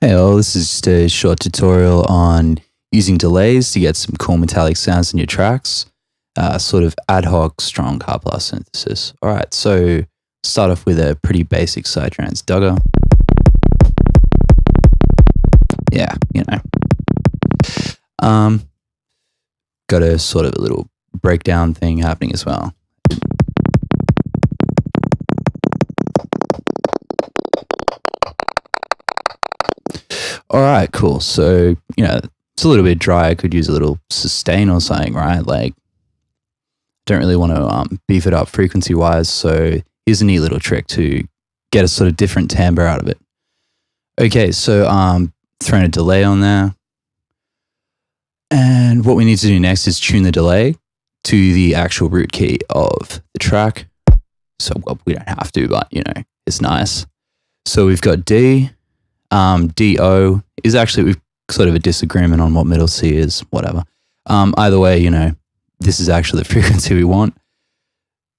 Hey all, this is just a short tutorial on using delays to get some cool metallic sounds in your tracks. Sort of ad hoc strong karplus synthesis. Alright, so start off with a pretty basic sidetrans dugger. Yeah, you know. Got a sort of a little breakdown thing happening as well. All right, cool. So, it's a little bit dry. I could use a little sustain or something, right? Like, don't really want to beef it up frequency wise. So here's a neat little trick to get a sort of different timbre out of it. Okay, so throwing a delay on there. And what we need to do next is tune the delay to the actual root key of the track. So, well, we don't have to, but, it's nice. So we've got D. DO is actually, we've sort of a disagreement on what middle C is, whatever. Either way, this is actually the frequency we want.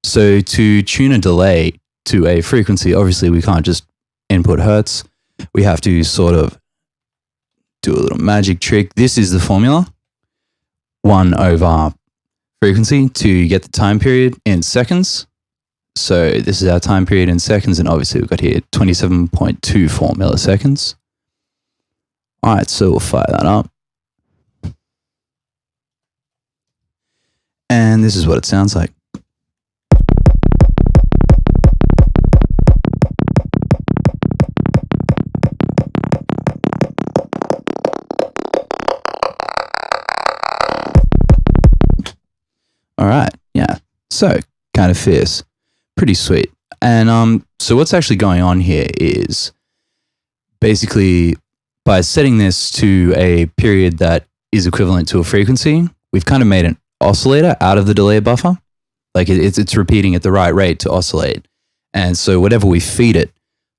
So to tune a delay to a frequency, obviously we can't just input hertz. We have to sort of do a little magic trick. This is the formula. 1 over frequency to get the time period in seconds. So this is our time period in seconds, and obviously we've got here 27.24 milliseconds. All right, so we'll fire that up. And this is what it sounds like. All right, yeah, so kind of fierce. Pretty sweet. And so what's actually going on here is basically by setting this to a period that is equivalent to a frequency, we've kind of made an oscillator out of the delay buffer. Like it's repeating at the right rate to oscillate. And so whatever we feed it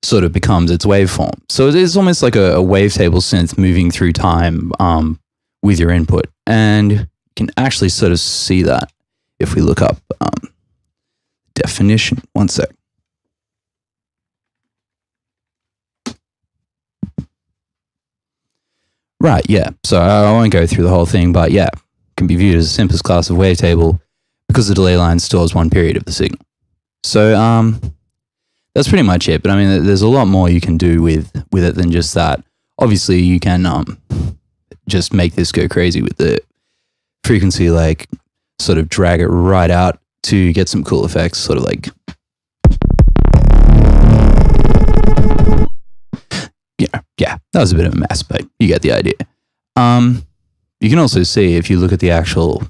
sort of becomes its waveform. So it's almost like a wavetable synth moving through time with your input. And you can actually sort of see that if we look up definition. One sec. Right, yeah. So I won't go through the whole thing, but yeah, can be viewed as the simplest class of wavetable because the delay line stores one period of the signal. So that's pretty much it. But I mean, there's a lot more you can do with it than just that. Obviously, you can just make this go crazy with the frequency, like sort of drag it right out to get some cool effects, sort of like, yeah, that was a bit of a mess, but you get the idea. You can also see if you look at the actual,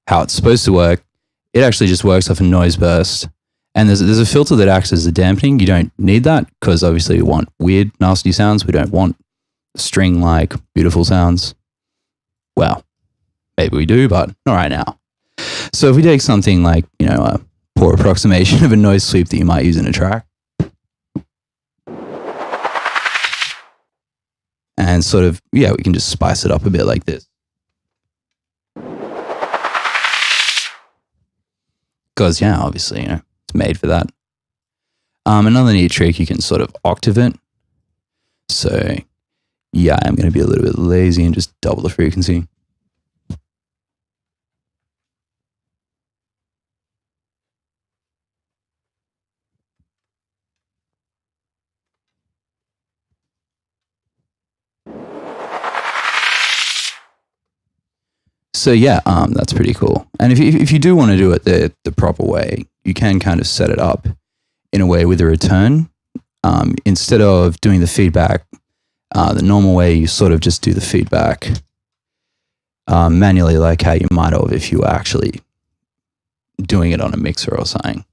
how it's supposed to work, it actually just works off a noise burst. And there's a filter that acts as the dampening. You don't need that because obviously we want weird, nasty sounds. We don't want string-like, beautiful sounds. Well, maybe we do, but not right now. So if we take something like, a poor approximation of a noise sweep that you might use in a track, and sort of, we can just spice it up a bit like this. Because, obviously, it's made for that. Another neat trick, you can sort of octave it. So, I'm going to be a little bit lazy and just double the frequency. So that's pretty cool. And if you do want to do it the proper way, you can kind of set it up in a way with a return. Instead of doing the feedback the normal way, you sort of just do the feedback manually, like how you might have if you were actually doing it on a mixer or something.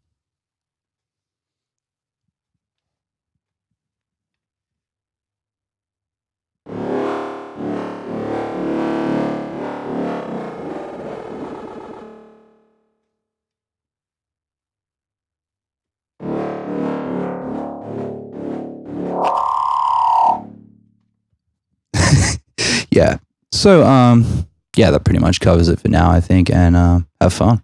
Yeah. So, that pretty much covers it for now, I think, and have fun.